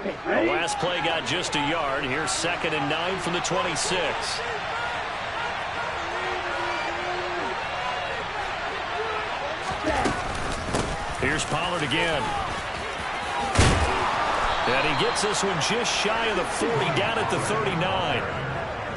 The last play got just a yard. Here's 2nd and 9 from the 26. Here's Pollard again. And he gets this one just shy of the 40, down at the 39.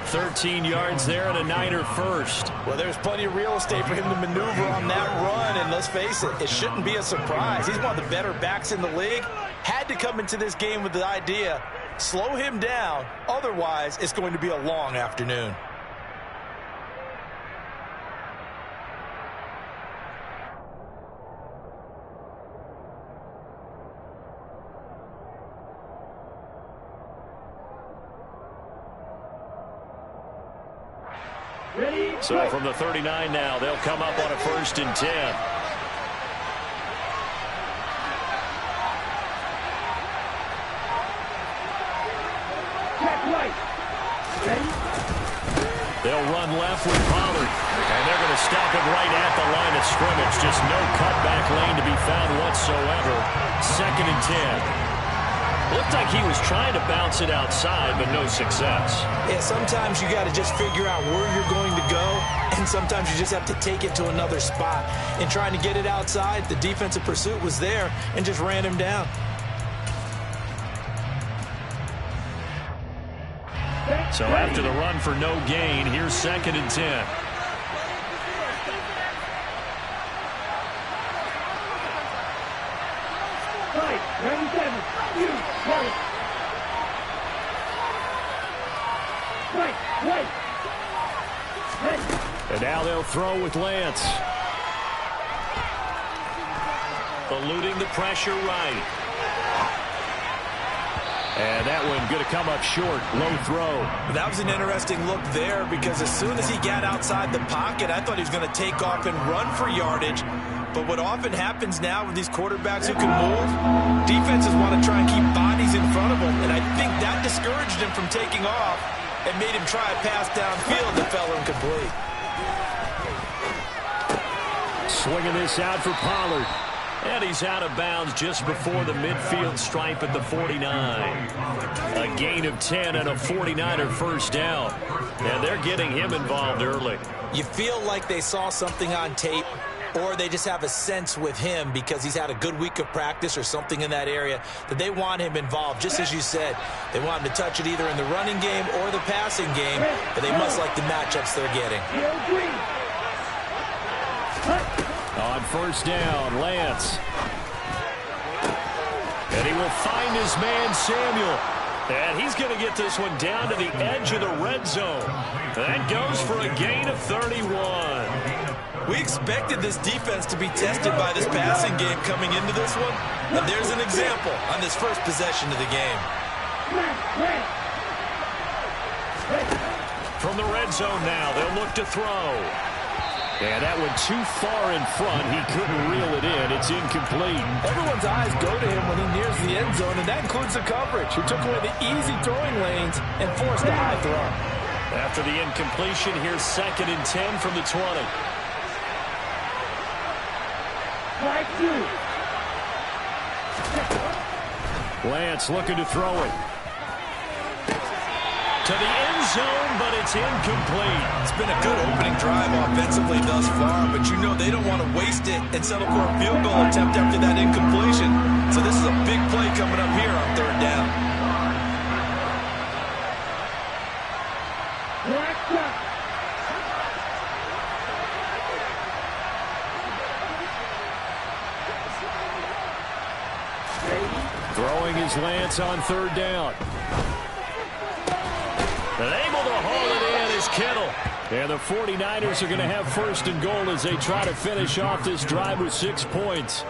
13 yards there and a Niner first. Well, there's plenty of real estate for him to maneuver on that run, and let's face it, it shouldn't be a surprise. He's one of the better backs in the league. Had to come into this game with the idea, slow him down, otherwise it's going to be a long afternoon. So from the 39 now, they'll come up on a 1st and 10. They'll run left with Pollard, and they're going to stop it right at the line of scrimmage. Just no cutback lane to be found whatsoever. 2nd and 10. Looked like he was trying to bounce it outside, but no success. Yeah, sometimes you got to just figure out where you're going to go, and sometimes you just have to take it to another spot. In trying to get it outside, the defensive pursuit was there and just ran him down. So after the run for no gain, here's 2nd and 10. And now they'll throw with Lance. Eluding the pressure right. And that one going to come up short. Low throw. That was an interesting look there because as soon as he got outside the pocket, I thought he was going to take off and run for yardage. But what often happens now with these quarterbacks who can move, defenses want to try and keep bodies in front of them. And I think that discouraged him from taking off and made him try a pass downfield that fell incomplete. Swinging this out for Pollard. And he's out of bounds just before the midfield stripe at the 49. A gain of 10 and a 49er first down. And they're getting him involved early. You feel like they saw something on tape, or they just have a sense with him because he's had a good week of practice or something in that area that they want him involved. Just as you said, they want him to touch it either in the running game or the passing game, but they must like the matchups they're getting. On 1st down, Lance. And he will find his man, Samuel. And he's going to get this one down to the edge of the red zone. That goes for a gain of 31. We expected this defense to be tested by this passing game coming into this one. And there's an example on this first possession of the game. From the red zone now, they'll look to throw. And that one too far in front. He couldn't reel it in. It's incomplete. Everyone's eyes go to him when he nears the end zone, and that includes the coverage, who took away the easy throwing lanes and forced a high throw. After the incompletion, here's 2nd and 10 from the 20. Lance looking to throw it. To the end zone, but it's incomplete. It's been a good opening drive offensively thus far, but you know they don't want to waste it and settle for a field goal attempt after that incompletion. So this is a big play coming up here on 3rd down. Throwing his Lance on 3rd down. And able to haul it in is Kittle. And the 49ers are going to have 1st and goal as they try to finish off this drive with 6 points.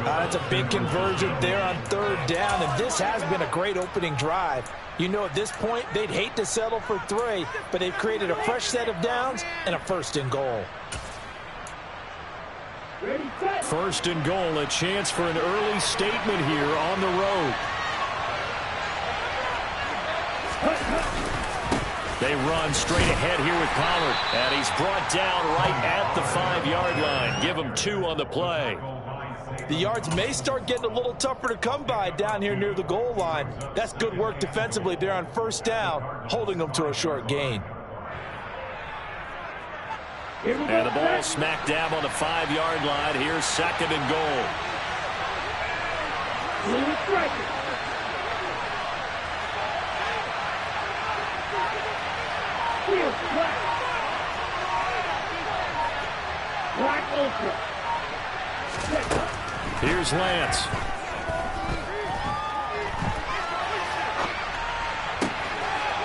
That's a big conversion there on 3rd down, and this has been a great opening drive. You know, at this point, they'd hate to settle for 3, but they've created a fresh set of downs and a 1st and goal. 1st and goal, a chance for an early statement here on the road. They run straight ahead here with Pollard. And he's brought down right at the 5-yard line. Give him 2 on the play. The yards may start getting a little tougher to come by down here near the goal line. That's good work defensively there on first down, holding them to a short gain. And the ball smack dab on the 5-yard line. Here's 2nd and goal. Here's Lance.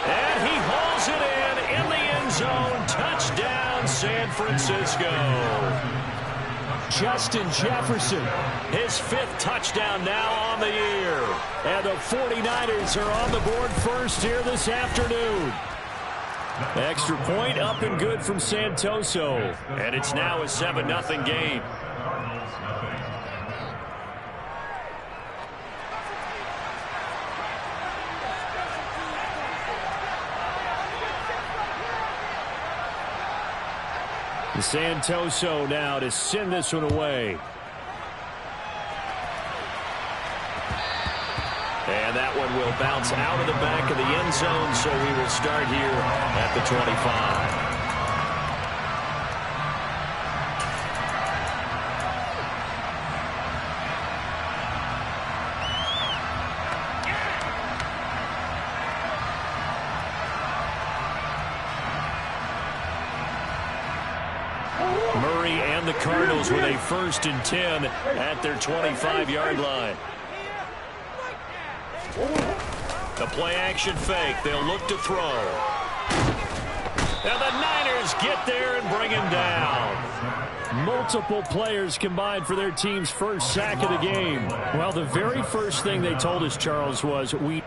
And he hauls it in the end zone. Touchdown, San Francisco. Justin Jefferson, his 5th touchdown now on the year. And the 49ers are on the board first here this afternoon. Extra point up and good from Santoso. And it's now a 7-0 game. Santoso now to send this one away. And that one will bounce out of the back of the end zone, so we will start here at the 25. Murray and the Cardinals with a 1st and 10 at their 25-yard line. The play action fake. They'll look to throw. And the Niners get there and bring him down. Multiple players combined for their team's first sack of the game. Well, the very first thing they told us, Charles, was we...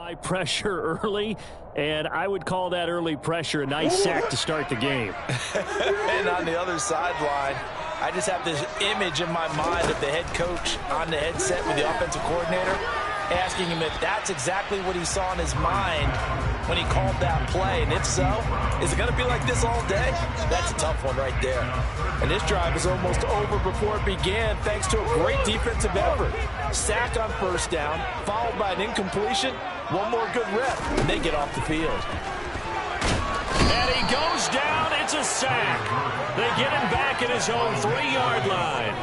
apply pressure early, and I would call that early pressure a nice sack to start the game. And on the other sideline, I just have this image in my mind of the head coach on the headset with the offensive coordinator asking him if that's exactly what he saw in his mind when he called that play. And if so, is it going to be like this all day? That's a tough one right there. And this drive is almost over before it began thanks to a great defensive effort. Sack on first down, followed by an incompletion. One more good rep, and they get off the field. And he goes down. It's a sack. They get him back at his own 3-yard line.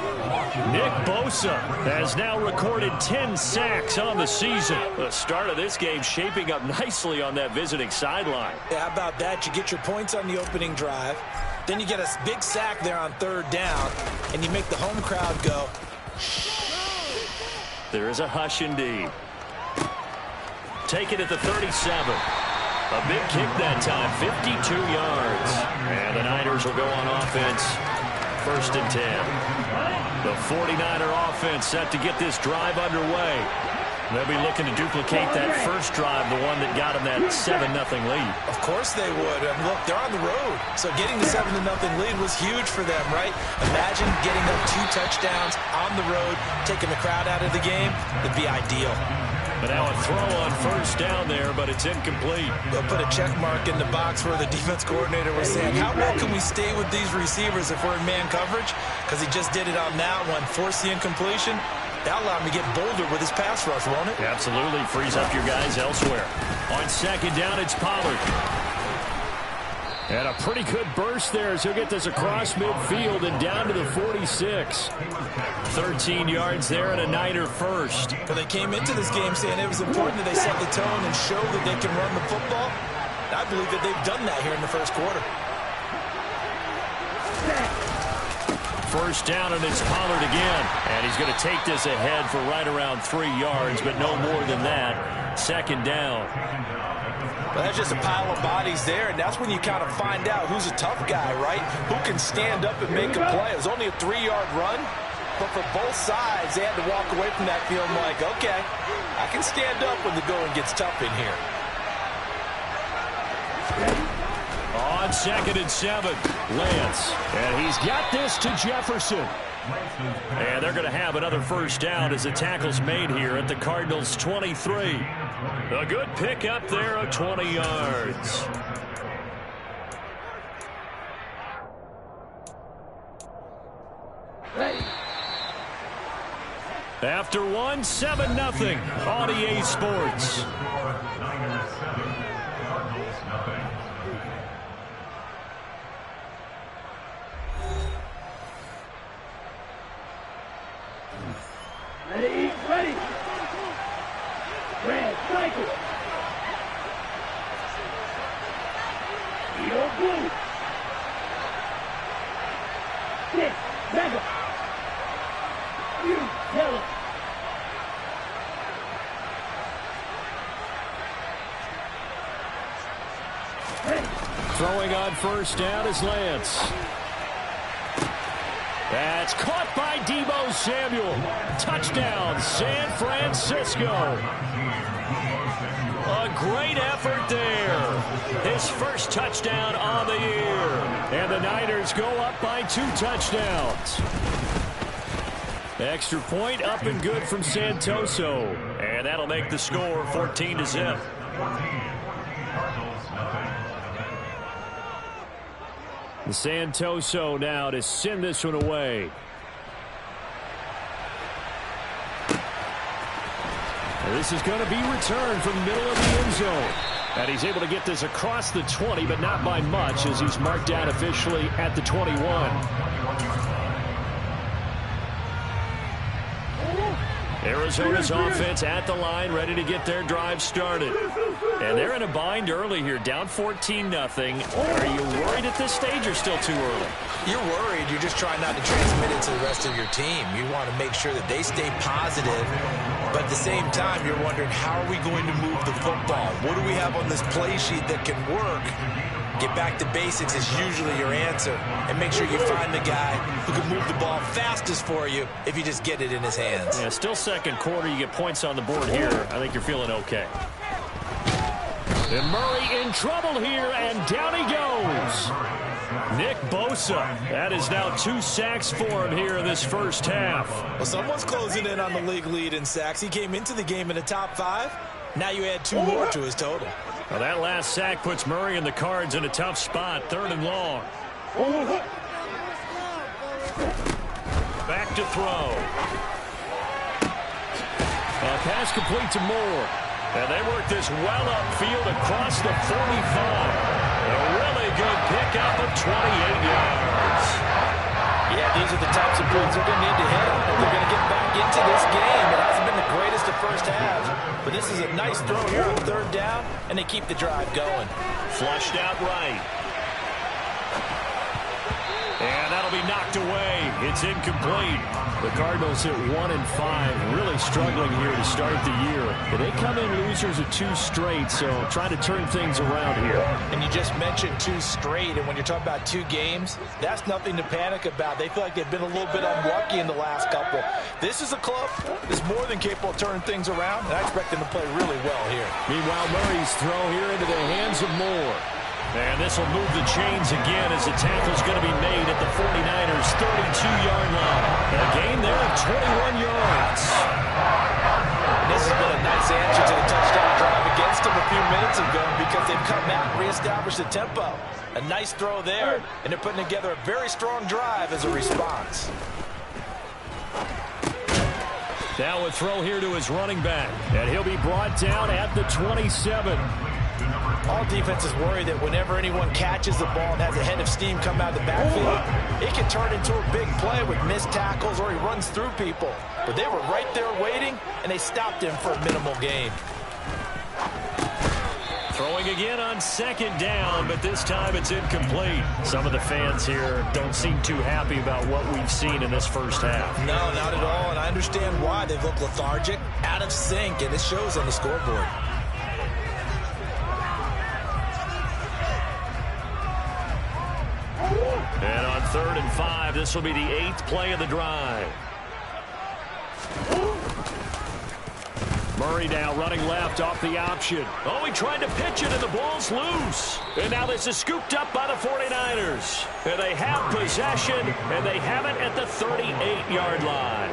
Nick Bosa has now recorded 10 sacks on the season. The start of this game shaping up nicely on that visiting sideline. Yeah, how about that? You get your points on the opening drive. Then you get a big sack there on 3rd down, and you make the home crowd go. There is a hush indeed. Take it at the 37. A big kick that time, 52 yards. And the Niners will go on offense, 1st and 10. The 49er offense set to get this drive underway. They'll be looking to duplicate that first drive, the one that got them that 7-0 lead. Of course they would. And look, they're on the road. So getting the 7-0 lead was huge for them, right? Imagine getting up 2 touchdowns on the road, taking the crowd out of the game. It'd be ideal. But now a throw on first down there, but it's incomplete. They'll put a check mark in the box where the defense coordinator was saying, how well can we stay with these receivers if we're in man coverage? Because he just did it on that one. Force the incompletion. That'll allow him to get bolder with his pass rush, won't it? Absolutely. Frees up your guys elsewhere. On 2nd down, it's Pollard. And a pretty good burst there as he'll get this across midfield and down to the 46. 13 yards there and a Niner first. Well, they came into this game saying it was important that they set the tone and show that they can run the football. I believe that they've done that here in the first quarter. first down, and it's Pollard again. And he's going to take this ahead for right around 3 yards, but no more than that. Second down. Well, that's just a pile of bodies there, and that's when you kind of find out who's a tough guy, right? Who can stand up and make a play. It was only a 3-yard run, but for both sides, they had to walk away from that feeling like, okay, I can stand up when the going gets tough in here. On 2nd and 7, Lance. And he's got this to Jefferson. And they're going to have another first down as the tackle's made here at the Cardinals' 23. A good pick up there of 20 yards. After one, 7-0 on EA Sports. Ready. Red, cycle. Yellow, blue. 6, back up. Yellow. Ready. Throwing on first down is Lance. That's caught by Deebo Samuel. Touchdown, San Francisco. A great effort there. His first touchdown on the year. And the Niners go up by 2 touchdowns. Extra point up and good from Santoso. And that'll make the score 14-0. Santoso now to send this one away. And this is going to be returned from the middle of the end zone. And he's able to get this across the 20, but not by much as he's marked out officially at the 21. Arizona's offense at the line, ready to get their drive started. And they're in a bind early here, down 14-0. Are you worried at this stage or still too early? You're worried. You're just trying not to transmit it to the rest of your team. You want to make sure that they stay positive, but at the same time, you're wondering, how are we going to move the football? What do we have on this play sheet that can work? Get back to basics is usually your answer. And make sure you find the guy who can move the ball fastest for you if you just get it in his hands. Yeah, still second quarter. You get points on the board here. I think you're feeling okay. And Murray in trouble here, and down he goes. Nick Bosa. That is now 2 sacks for him here in this first half. Well, someone's closing in on the league lead in sacks. He came into the game in the top 5. Now you add 2 more to his total. Well, that last sack puts Murray and the Cards in a tough spot, 3rd and long. Back to throw. A pass complete to Moore. And they work this well upfield across the 45. A really good pickup of 28 yards. Yeah, these are the types of plays they're going to need to hit if they're going to get back into this game. It hasn't been the greatest of first halves, but this is a nice throw here on 3rd down, and they keep the drive going. Flushed out right. And that'll be knocked away. It's incomplete. The Cardinals at 1-5, really struggling here to start the year. But they come in losers of 2 straight, so trying to turn things around here. And you just mentioned 2 straight, and when you're talking about 2 games, that's nothing to panic about. They feel like they've been a little bit unlucky in the last couple. This is a club that's more than capable of turning things around, and I expect them to play really well here. Meanwhile, Murray's throw here into the hands of Moore. And this will move the chains again as the tackle's going to be made at the 49ers' 32-yard line. A gain there of 21 yards. And this has been a nice answer to the touchdown drive against them a few minutes ago because they've come out and reestablished the tempo. A nice throw there, and they're putting together a very strong drive as a response. Now a throw here to his running back, and he'll be brought down at the 27. All defenses worry that whenever anyone catches the ball and has a head of steam come out of the backfield, it can turn into a big play with missed tackles or he runs through people. But they were right there waiting, and they stopped him for a minimal gain. Throwing again on second down, but this time it's incomplete. Some of the fans here don't seem too happy about what we've seen in this first half. No, not at all, and I understand why. They've looked lethargic, out of sync, and it shows on the scoreboard. And on 3rd and 5, this will be the 8th play of the drive. Murray now running left off the option. Oh, he tried to pitch it, and the ball's loose. And now this is scooped up by the 49ers. And they have possession, and they have it at the 38-yard line.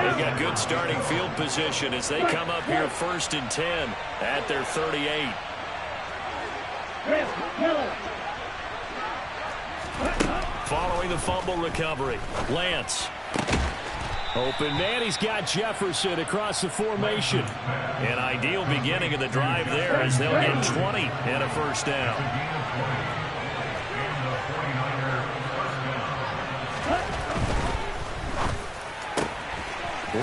They've got good starting field position as they come up here 1st and 10 at their 38. Following the fumble recovery, Lance. Open man, he's got Jefferson across the formation. An ideal beginning of the drive there as they'll get 20 and a first down.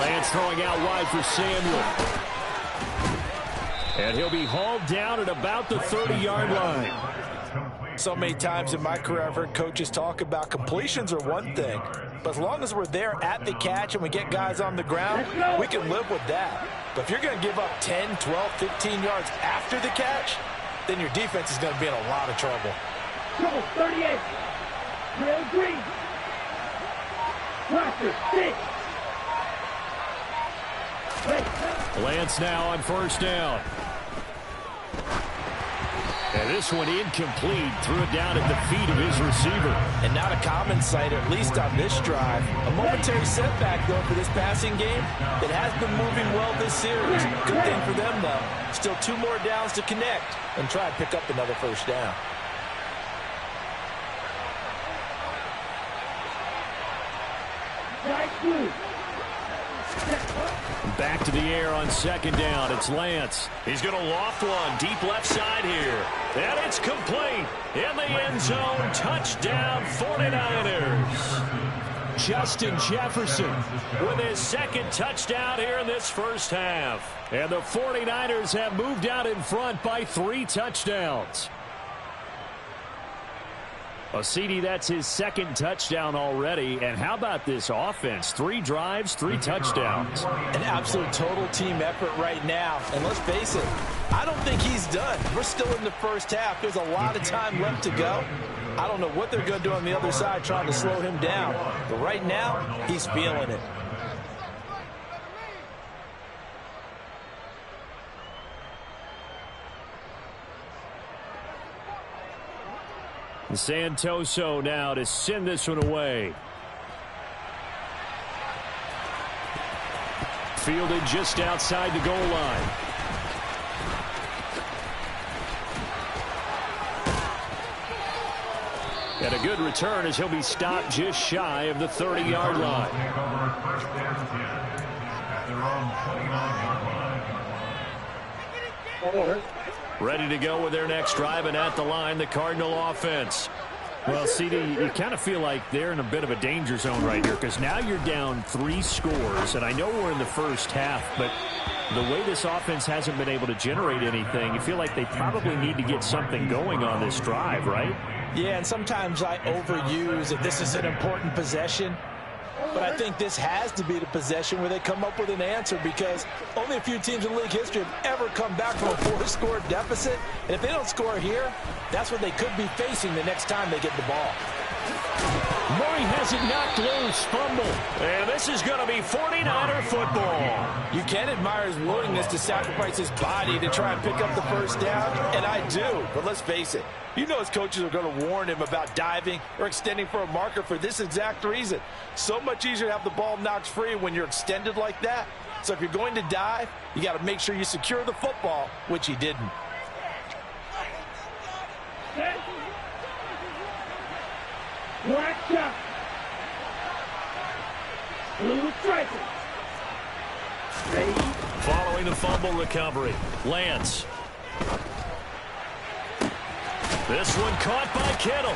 Lance throwing out wide for Samuel. And he'll be hauled down at about the 30-yard line. So many times in my career I've heard coaches talk about completions are one thing, but as long as we're there at the catch and we get guys on the ground, we can live with that. But if you're going to give up 10, 12, 15 yards after the catch, then your defense is going to be in a lot of trouble. Trouble 38. Real green. Roster 6. Lance now on first down. And this one incomplete. Threw it down at the feet of his receiver. And not a common sight, at least on this drive. A momentary setback, though, for this passing game that has been moving well this series. Good thing for them, though. Still 2 more downs to connect and try and pick up another first down. Back to the air on second down. It's Lance. He's going to loft one deep left side here. And it's complete. In the end zone. Touchdown 49ers. Justin Jefferson with his second touchdown here in this first half. And the 49ers have moved out in front by 3 touchdowns. Well, CD, that's his second touchdown already. And how about this offense? 3 drives, 3 touchdowns. An absolute total team effort right now. And let's face it, I don't think he's done. We're still in the first half. There's a lot of time left to go. I don't know what they're going to do on the other side trying to slow him down. But right now, he's feeling it. Santoso now to send this one away. Fielded just outside the goal line. And a good return as he'll be stopped just shy of the 30-yard line. Ready to go with their next drive, and at the line, the Cardinal offense. Well, CD, you kind of feel like they're in a bit of a danger zone right here because now you're down 3 scores, and I know we're in the first half, but the way this offense hasn't been able to generate anything, you feel like they probably need to get something going on this drive, right? Yeah, and sometimes I overuse if this is an important possession. But I think this has to be the possession where they come up with an answer because only a few teams in league history have ever come back from a 4-score deficit. And if they don't score here, that's what they could be facing the next time they get the ball. Murray has it knocked loose. Fumble. And this is going to be 49er football. You can admire his willingness to sacrifice his body to try and pick up the first down, and I do. But let's face it, you know his coaches are going to warn him about diving or extending for a marker for this exact reason. So much easier to have the ball knocked free when you're extended like that. So if you're going to dive, you got to make sure you secure the football, which he didn't. Black shot. Blue striker. Following the fumble recovery, Lance. This one caught by Kittle.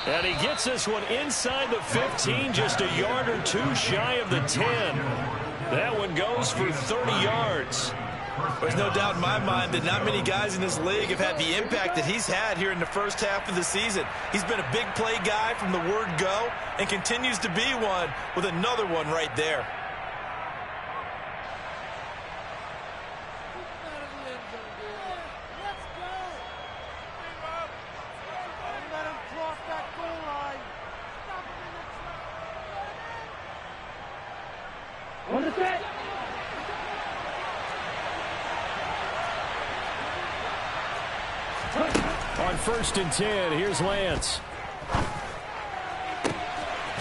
And he gets this one inside the 15, just a yard or 2 shy of the 10. That one goes for 30 yards. There's no doubt in my mind that not many guys in this league have had the impact that he's had here in the first half of the season. He's been a big play guy from the word go and continues to be one with another one right there. On the set. On 1st and 10, here's Lance.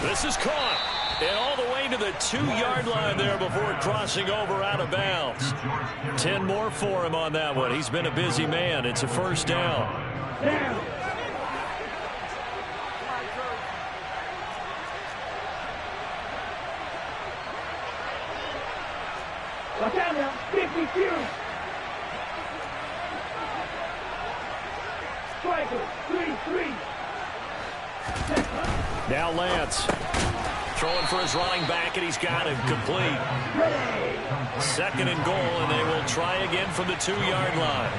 This is caught. And all the way to the 2-yard line there before crossing over out of bounds. 10 more for him on that one. He's been a busy man. It's a first down. Down. Watch out now. 52. Striker. 3-3. Now Lance. Throwing for his running back, and he's got him complete. 2nd and goal, and they will try again from the 2-yard line.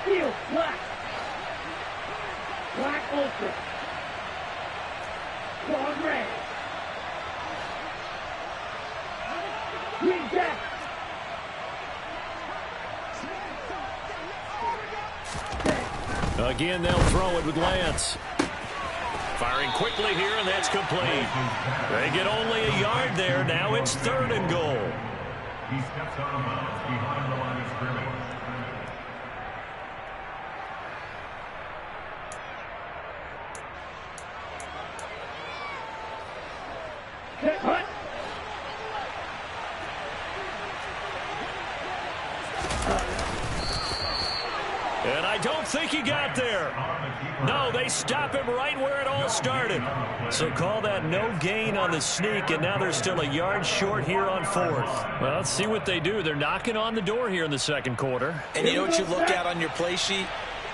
Field black. Black ultra. Quad red. Green jack. Again, they'll throw it with Lance. Firing quickly here, and that's complete. They get only a yard there. Now it's 3rd and goal. He steps out of bounds behind the line of scrimmage. Hut. And I don't think he got there. No, they stop him right where it all started. So call that no gain on the sneak, and now they're still a yard short here on 4th. Well, let's see what they do. They're knocking on the door here in the 2nd quarter. And you know what you look at on your play sheet?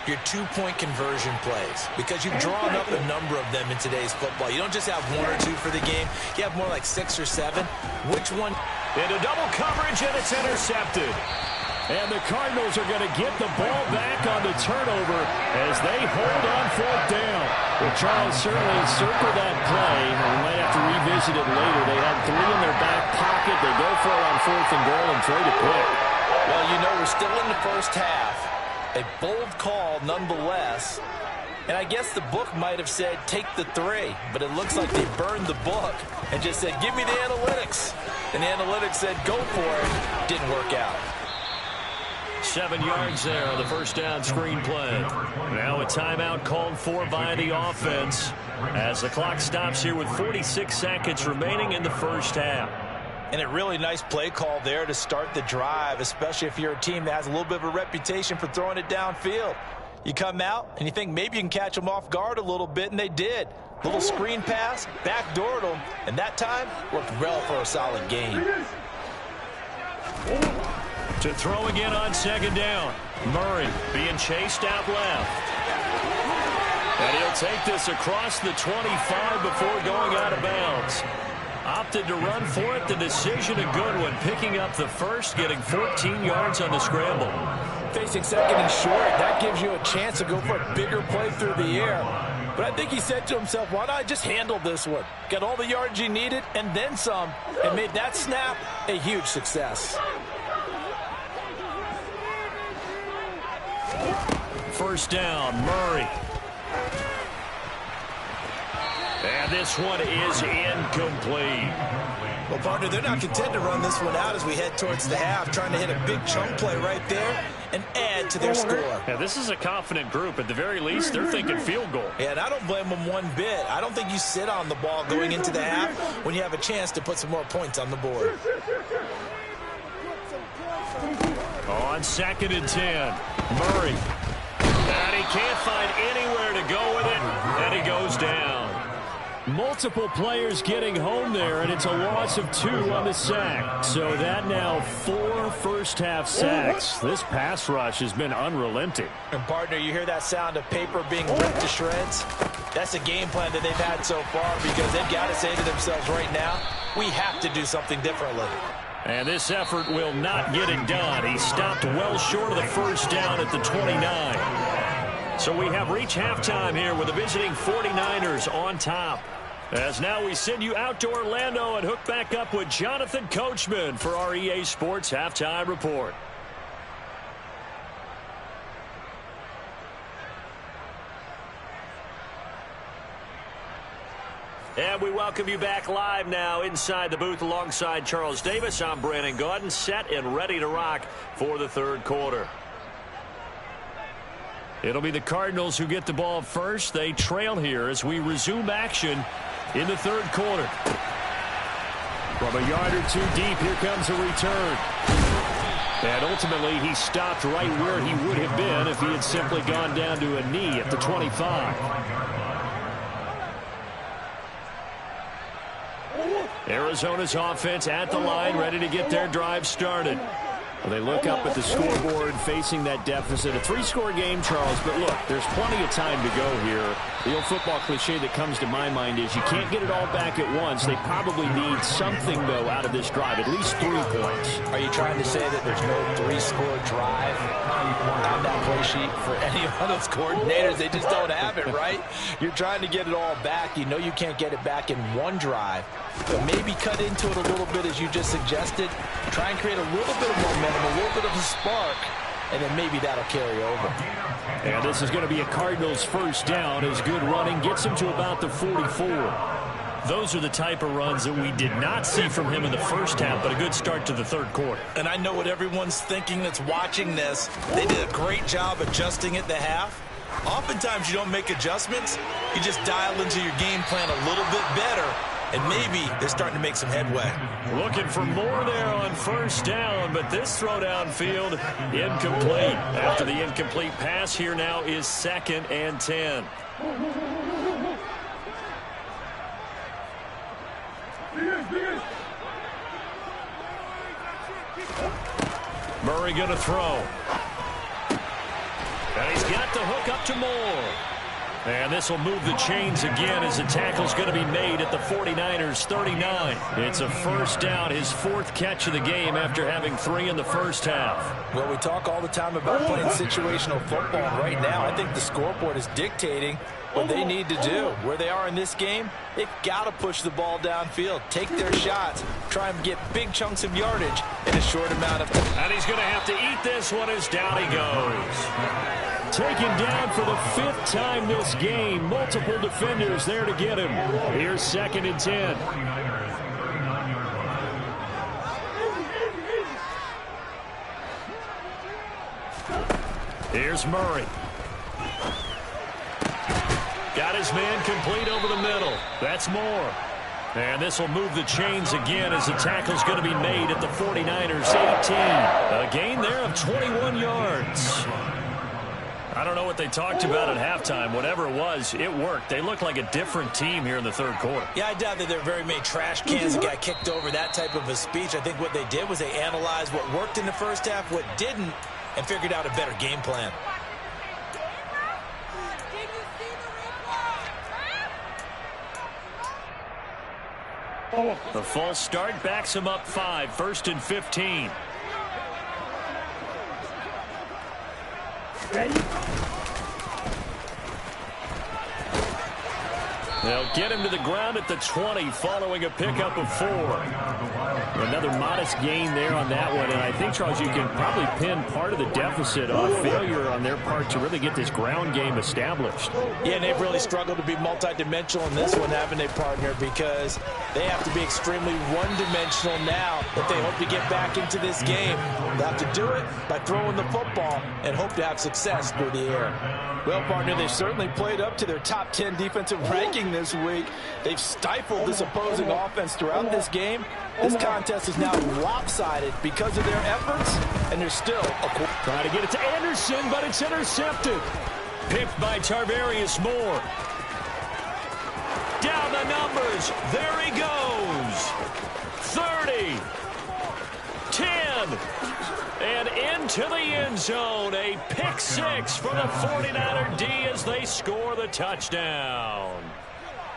Your 2-point conversion plays, because you've drawn up a number of them in today's football. You don't just have 1 or 2 for the game. You have more like 6 or 7. Which one? Into double coverage, and it's intercepted. And the Cardinals are going to get the ball back on the turnover as they hold on 4th down. Well, Charles, certainly circle that play. We might have to revisit it later. They had 3 in their back pocket. They go for it on 4th and goal and trade it quick. Well, you know, we're still in the first half. A bold call nonetheless. And I guess the book might have said take the 3, but it looks like they burned the book and just said give me the analytics. And the analytics said go for it. Didn't work out. 7 yards there on the first down screen play. Now a timeout called for by the offense as the clock stops here with 46 seconds remaining in the first half. And a really nice play call there to start the drive, especially if you're a team that has a little bit of a reputation for throwing it downfield. You come out and you think maybe you can catch them off guard a little bit, and they did. Little screen pass, backdoored them, and that time worked well for a solid gain. To throw again on 2nd down. Murray being chased out left. And he'll take this across the 25 before going out of bounds. Opted to run for it. The decision a good one. Picking up the first, getting 14 yards on the scramble. Facing 2nd and short, that gives you a chance to go for a bigger play through the air. But I think he said to himself, why not just handle this one? Got all the yards you needed and then some, and made that snap a huge success. First down, Murray. And this one is incomplete. Well, partner, they're not content to run this one out as we head towards the half, trying to hit a big chunk play right there and add to their score. Yeah, this is a confident group. At the very least, they're thinking field goal. Yeah, and I don't blame them one bit. I don't think you sit on the ball going into the half when you have a chance to put some more points on the board. On 2nd and 10, Murray. And he can't find anywhere to go with it, and he goes down. Multiple players getting home there, and it's a loss of 2 on the sack. So that now 4 first-half sacks. This pass rush has been unrelenting. And, partner, you hear that sound of paper being ripped to shreds? That's a game plan that they've had so far because they've got to say to themselves right now, we have to do something differently. And this effort will not get it done. He stopped well short of the first down at the 29. So we have reached halftime here with the visiting 49ers on top. As now we send you out to Orlando and hook back up with Jonathan Coachman for our EA Sports Halftime Report. And we welcome you back live now inside the booth alongside Charles Davis. I'm Brandon Gaudin, set and ready to rock for the third quarter. It'll be the Cardinals who get the ball first. They trail here as we resume action in the third quarter. From a yard or 2 deep, here comes a return. And ultimately, he stopped right where he would have been if he had simply gone down to a knee at the 25. Arizona's offense at the line, ready to get their drive started. Well, they look up at the scoreboard facing that deficit. A 3-score game, Charles, but look, there's plenty of time to go here. The old football cliche that comes to my mind is you can't get it all back at once. They probably need something, though, out of this drive, at least 3 points. Are you trying to say that there's no 3-score drive on that play sheet for any of those coordinators? They just don't have it, right? You're trying to get it all back. You know you can't get it back in one drive. But maybe cut into it a little bit as you just suggested. Try and create a little bit of momentum, a little bit of a spark, and then maybe that'll carry over. And this is going to be a Cardinals first down as good running gets him to about the 44. Those are the type of runs that we did not see from him in the first half, but a good start to the third quarter. And I know what everyone's thinking that's watching this. They did a great job adjusting at the half. Oftentimes you don't make adjustments. You just dial into your game plan a little bit better. And maybe they're starting to make some headway. Looking for more there on first down, but this throw downfield incomplete. After the incomplete pass, here now is 2nd and 10. Murray going to throw. And he's got the hook up to Moore. And this will move the chains again as the tackle's going to be made at the 49ers 39. It's a first down, his 4th catch of the game after having 3 in the first half. Well, we talk all the time about playing situational football. Right now, I think the scoreboard is dictating what they need to do. Where they are in this game, they've got to push the ball downfield, take their shots, try and get big chunks of yardage in a short amount of time. And he's going to have to eat this one as down he goes. Taken down for the 5th time this game. Multiple defenders there to get him. Here's 2nd and 10. Here's Murray. Got his man complete over the middle. That's Moore. And this will move the chains again as the tackle's going to be made at the 49ers 18. A gain there of 21 yards. I don't know what they talked about at halftime. Whatever it was, it worked. They look like a different team here in the third quarter. Yeah, I doubt that there are very many trash cans that got kicked over, that type of a speech. I think what they did was they analyzed what worked in the first half, what didn't, and figured out a better game plan. The false start backs him up 5, 1st and 15. Ready? They'll get him to the ground at the 20 following a pickup of 4. Another modest gain there on that one, and I think, Charles, you can probably pin part of the deficit on failure on their part to really get this ground game established. Yeah, and they've really struggled to be multidimensional in this one, haven't they, partner? Because they have to be extremely one-dimensional now if they hope to get back into this game. They have to do it by throwing the football and hope to have success through the air. Well, partner, they've certainly played up to their top 10 defensive ranking this week. They've stifled this opposing offense throughout this game. This contest is now lopsided because of their efforts, and there's still a... Trying to get it to Anderson, but it's intercepted. Picked by Tarvarius Moore. Down the numbers. There he goes. 30. 10. And into the end zone. A pick six for the 49er D as they score the touchdown.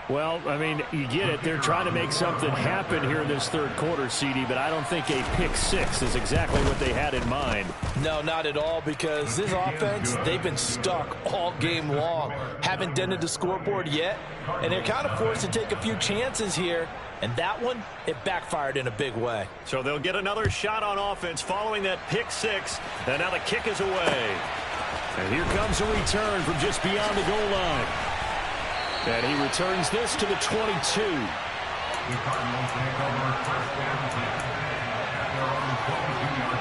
Well, I mean, you get it. They're trying to make something happen here in this third quarter, CD, but I don't think a pick six is exactly what they had in mind. No, not at all, because this offense, they've been stuck all game long. Haven't dented the scoreboard yet, and they're kind of forced to take a few chances here. And that one, it backfired in a big way. So they'll get another shot on offense following that pick six. And now the kick is away. And here comes a return from just beyond the goal line. And he returns this to the 22. The Cardinals take over first down at their own 22-yard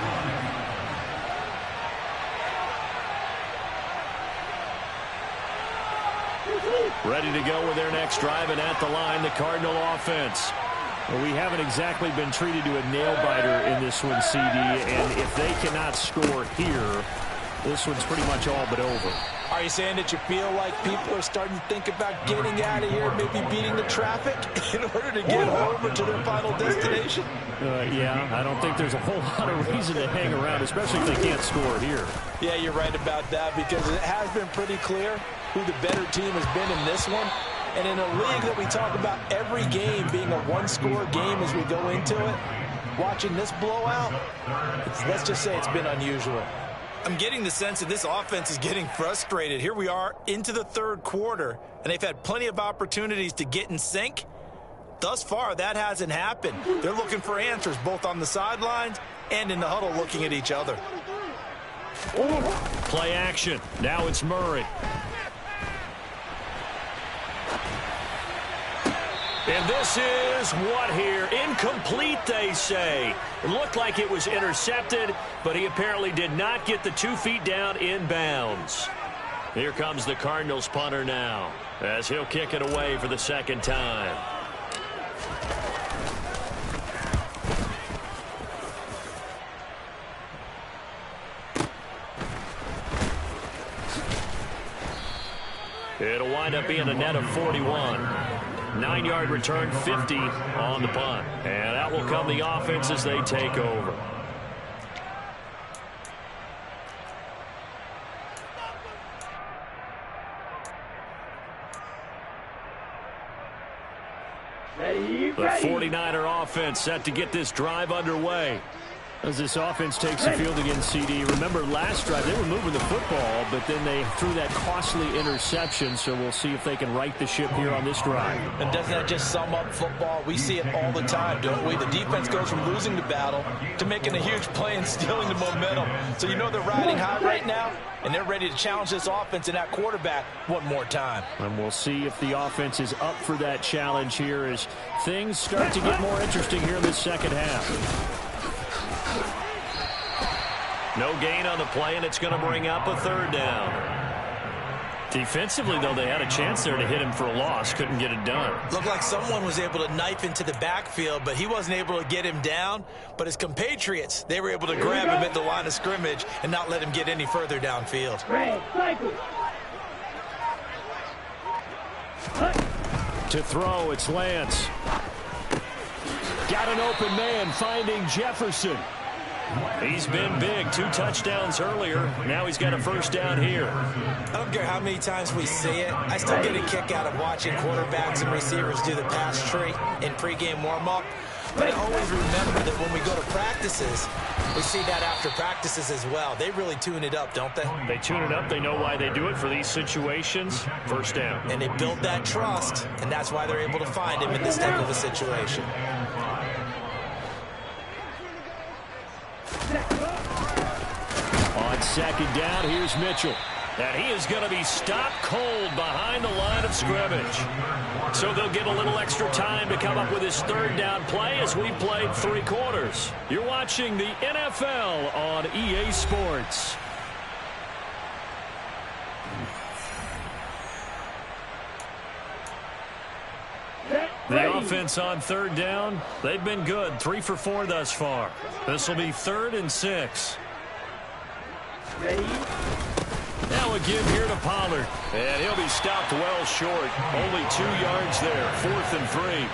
line. Ready to go with their next drive, and at the line, the Cardinal offense. Well, we haven't exactly been treated to a nail-biter in this one, CD, and if they cannot score here, this one's pretty much all but over. Are you saying that you feel like people are starting to think about getting out of here, maybe beating the traffic in order to get home or to their final destination? Yeah, I don't think there's a whole lot of reason to hang around, especially if they can't score here. Yeah, you're right about that, because it has been pretty clear who the better team has been in this one. And in a league that we talk about every game being a one-score game as we go into it, watching this blowout, let's just say it's been unusual. I'm getting the sense that this offense is getting frustrated. Here we are into the third quarter, and they've had plenty of opportunities to get in sync. Thus far, that hasn't happened. They're looking for answers both on the sidelines and in the huddle looking at each other. Play action. Now it's Murray. And this is what here? Incomplete, they say. It looked like it was intercepted, but he apparently did not get the 2 feet down in bounds. Here comes the Cardinals punter now, as he'll kick it away for the second time. It'll wind up being a net of 41. 9-yard return, 50 on the punt. And out will come the offense as they take over. The 49er offense set to get this drive underway. As this offense takes the field against CD. Remember, last drive, they were moving the football, but then they threw that costly interception, so we'll see if they can right the ship here on this drive. And doesn't that just sum up football? We see it all the time, don't we? The defense goes from losing the battle to making a huge play and stealing the momentum. So you know they're riding high right now, and they're ready to challenge this offense and that quarterback one more time. And we'll see if the offense is up for that challenge here as things start to get more interesting here in the second half. No gain on the play, and it's going to bring up a third down. Defensively, though, they had a chance there to hit him for a loss. Couldn't get it done. Looked like someone was able to knife into the backfield, but he wasn't able to get him down. But his compatriots, they were able to grab him at the line of scrimmage and not let him get any further downfield. To throw, it's Lance. Got an open man, finding Jefferson. He's been big. 2 touchdowns earlier. Now he's got a first down here. I don't care how many times we see it. I still get a kick out of watching quarterbacks and receivers do the pass tree in pregame warm-up. But I always remember that when we go to practices, we see that after practices as well. They really tune it up, don't they? They tune it up. They know why they do it for these situations. First down. And they build that trust, and that's why they're able to find him in this type of a situation. On second down, here's Mitchell. And he is going to be stopped cold behind the line of scrimmage. So they'll get a little extra time to come up with his third down play as we played 3 quarters. You're watching the NFL on EA Sports. The offense on third down, they've been good. 3 for 4 thus far. This will be 3rd and 6. Now a give here to Pollard. And he'll be stopped well short. Only 2 yards there. 4th and 3.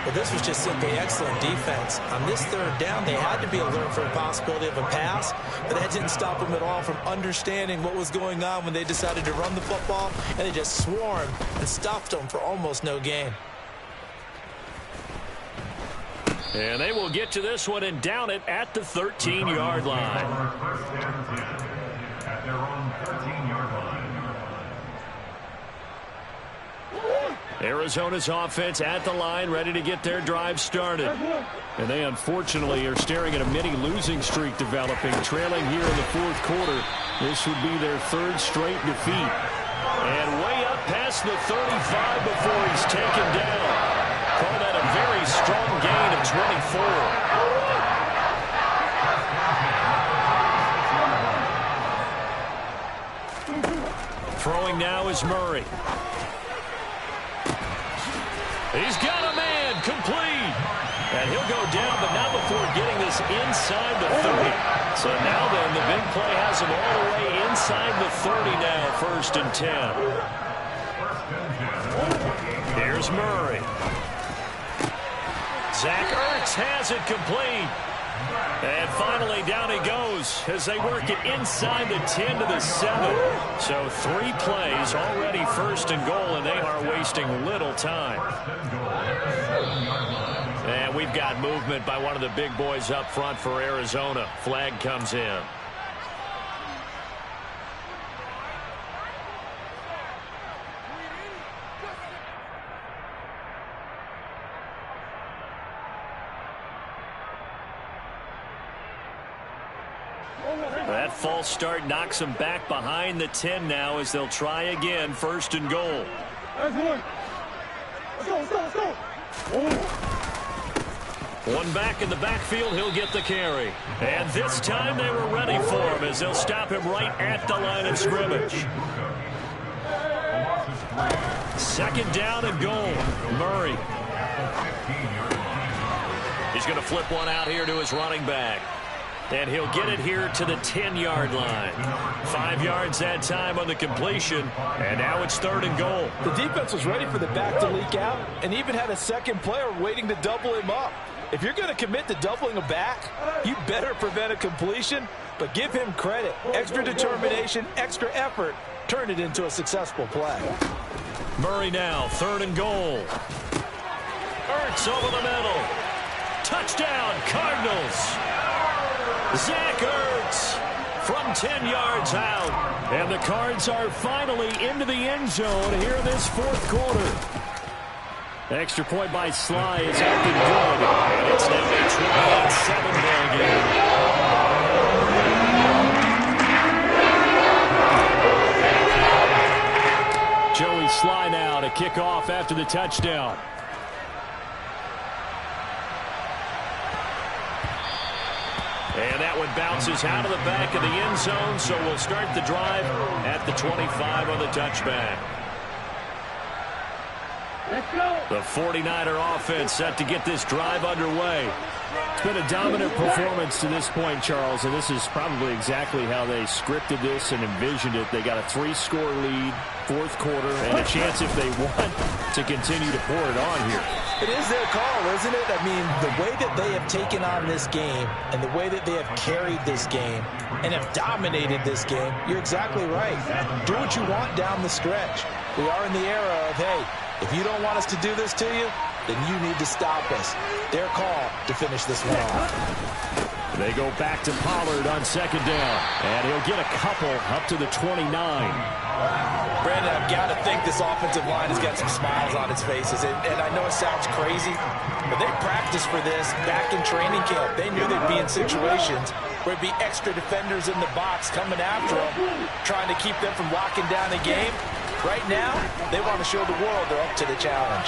Well, this was just simply excellent defense. On this third down, they had to be alert for the possibility of a pass, but that didn't stop them at all from understanding what was going on when they decided to run the football, and they just swarmed and stopped them for almost no gain. And they will get to this one and down it at the 13-yard line. At their own 13-yard line. Arizona's offense at the line, ready to get their drive started. And they unfortunately are staring at a mini losing streak developing, trailing here in the 4th quarter. This would be their 3rd straight defeat. And way up past the 35 before he's taken down. Call that a very strong gain of 24. Throwing now is Murray. He's got a man, complete. And he'll go down, but not before getting this inside the 30. So now then, the big play has him all the way inside the 30 now, 1st and 10. Here's Murray. Zach Ertz has it complete. And finally, down he goes as they work it inside the 10 to the 7. So 3 plays, already 1st and goal, and they are wasting little time. And we've got movement by one of the big boys up front for Arizona. Flag comes in. That false start knocks them back behind the 10 now as they'll try again, 1st and goal. One back in the backfield, he'll get the carry. And this time they were ready for him as they'll stop him right at the line of scrimmage. 2nd down and goal. Murray. He's going to flip one out here to his running back. And he'll get it here to the 10-yard line. 5 yards that time on the completion. And now it's 3rd and goal. The defense was ready for the back to leak out and even had a second player waiting to double him up. If you're going to commit to doubling a back, you better prevent a completion, but give him credit. Extra determination, extra effort, turn it into a successful play. Murray now, 3rd and goal. Ertz over the middle. Touchdown, Cardinals. Zach Ertz from 10 yards out. And the Cards are finally into the end zone here in this 4th quarter. Extra point by Sly is up and good. And it's now a 28-7 ball game. Joey Sly now to kick off after the touchdown. And that one bounces out of the back of the end zone, so we'll start the drive at the 25 on the touchback. Let's go. The 49er offense set to get this drive underway. It's been a dominant performance to this point, Charles, and this is probably exactly how they scripted this and envisioned it. They got a 3-score lead, 4th quarter, and a chance if they want to continue to pour it on here. It is their call, isn't it? I mean, the way that they have taken on this game and the way that they have carried this game and have dominated this game, you're exactly right. Do what you want down the stretch. We are in the era of, hey, if you don't want us to do this to you, then you need to stop us. Their call to finish this one off. They go back to Pollard on 2nd down, and he'll get a couple up to the 29. Brandon, I've got to think this offensive line has got some smiles on its faces. And I know it sounds crazy, but they practiced for this back in training camp. They knew they'd be in situations where it'd be extra defenders in the box coming after them, trying to keep them from locking down the game. Right now, they want to show the world they're up to the challenge.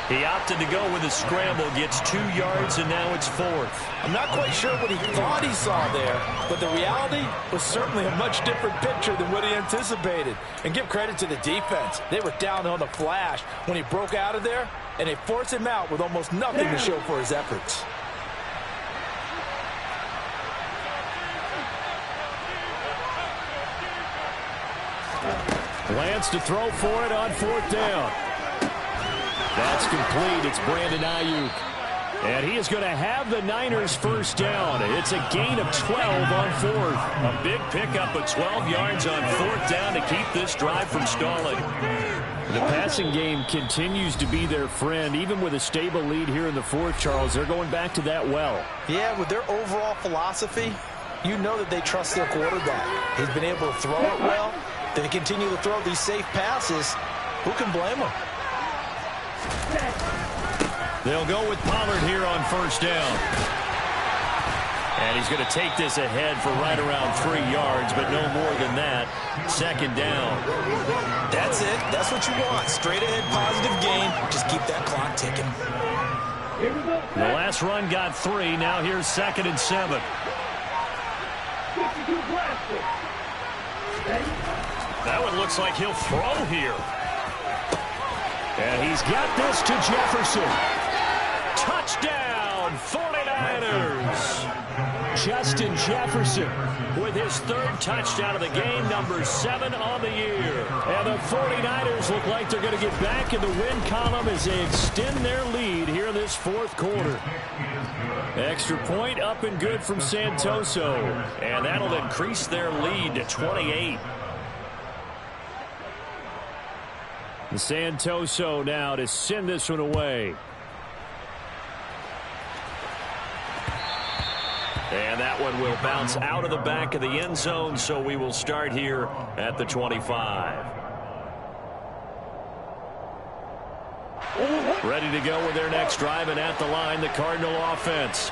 He opted to go with a scramble, gets 2 yards, and now it's 4th. I'm not quite sure what he thought he saw there, but the reality was certainly a much different picture than what he anticipated. And give credit to the defense. They were down on the flash when he broke out of there, and they forced him out with almost nothing to show for his efforts. Plans to throw for it on 4th down. That's complete. It's Brandon Ayuk. And he is going to have the Niners first down. It's a gain of 12 on 4th. A big pickup of 12 yards on 4th down to keep this drive from stalling. The passing game continues to be their friend. Even with a stable lead here in the 4th, Charles, they're going back to that well. Yeah, with their overall philosophy, you know that they trust their quarterback. He's been able to throw it well. They continue to throw these safe passes. Who can blame them? They'll go with Pollard here on 1st down. And he's going to take this ahead for right around 3 yards, but no more than that. 2nd down. That's it. That's what you want. Straight ahead positive gain. Just keep that clock ticking. The last run got 3. Now here's 2nd and 7. That one looks like he'll throw here. And he's got this to Jefferson. Touchdown, 49ers. Justin Jefferson with his 3rd touchdown of the game, number 7 on the year. And the 49ers look like they're going to get back in the win column as they extend their lead here in this 4th quarter. Extra point up and good from Santoso. And that'll increase their lead to 28. Santoso now to send this one away. And that one will bounce out of the back of the end zone, so we will start here at the 25. Ready to go with their next drive, and at the line, the Cardinal offense.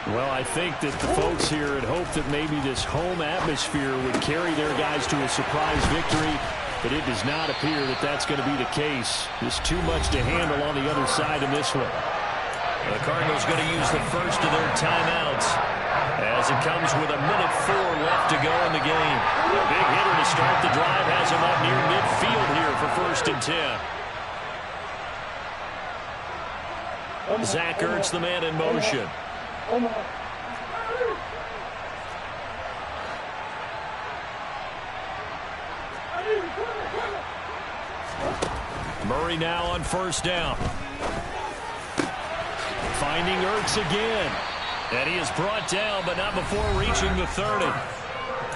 Well, I think that the folks here had hoped that maybe this home atmosphere would carry their guys to a surprise victory, but it does not appear that that's going to be the case. There's too much to handle on the other side in this one. The Cardinals going to use the first of their timeouts as it comes with 1:04 left to go in the game. A big hitter to start the drive has him up near midfield here for 1st and 10. Zach Ertz, the man in motion. Murray now on 1st down. Finding Ertz again. And he is brought down, but not before reaching the 30.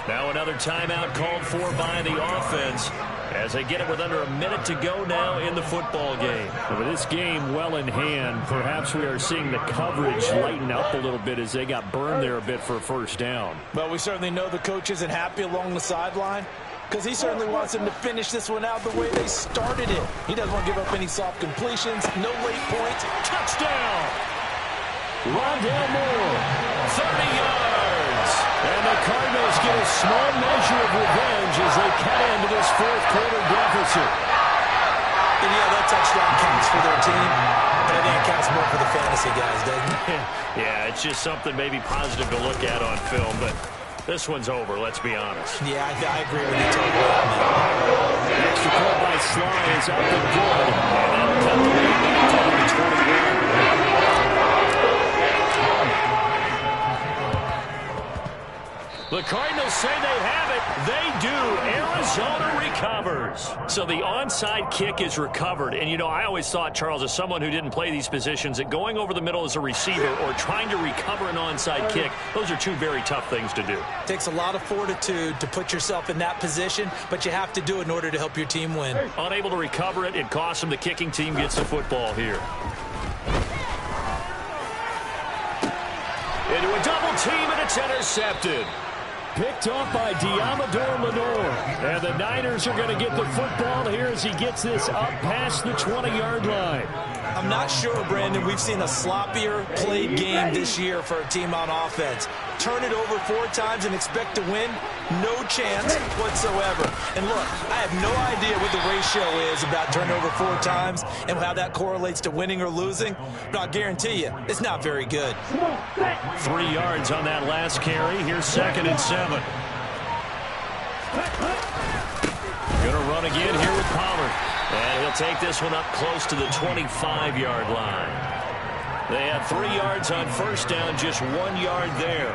Now another timeout called for by the offense as they get it with under 1 minute to go now in the football game. With this game well in hand, perhaps we are seeing the coverage lighten up a little bit as they got burned there a bit for a 1st down. Well, we certainly know the coach isn't happy along the sideline because he certainly wants them to finish this one out the way they started it. He doesn't want to give up any soft completions, no late points. Touchdown! Rondale Moore, 30 yards. And the Cardinals get a small measure of revenge as they cut into this 4th quarter deficit. And yeah, that touchdown counts for their team, but I think it counts more for the fantasy guys, doesn't it? Yeah, it's just something maybe positive to look at on film, but this one's over, let's be honest. Yeah, I agree with you totally on that. The extra point by Sly is up and good. And that'll cut the lead back to number 21. The Cardinals say they have it. They do. Arizona recovers. So the onside kick is recovered. And, you know, I always thought, Charles, as someone who didn't play these positions, that going over the middle as a receiver or trying to recover an onside kick, those are 2 very tough things to do. It takes a lot of fortitude to put yourself in that position, but you have to do it in order to help your team win. Unable to recover it, it costs them. The kicking team gets the football here. Into a double team, and it's intercepted. Picked off by Diamador Lenore. And the Niners are going to get the football here as he gets this up past the 20-yard line. I'm not sure, Brandon, we've seen a sloppier played game this year for a team on offense. Turn it over 4 times and expect to win? No chance whatsoever. And look, I have no idea what the ratio is about turning over 4 times and how that correlates to winning or losing, but I'll guarantee you, it's not very good. 3 yards on that last carry. Here's 2nd and 7. Going to run again here with Pollard. And he'll take this one up close to the 25-yard line. They had 3 yards on 1st down, just 1 yard there.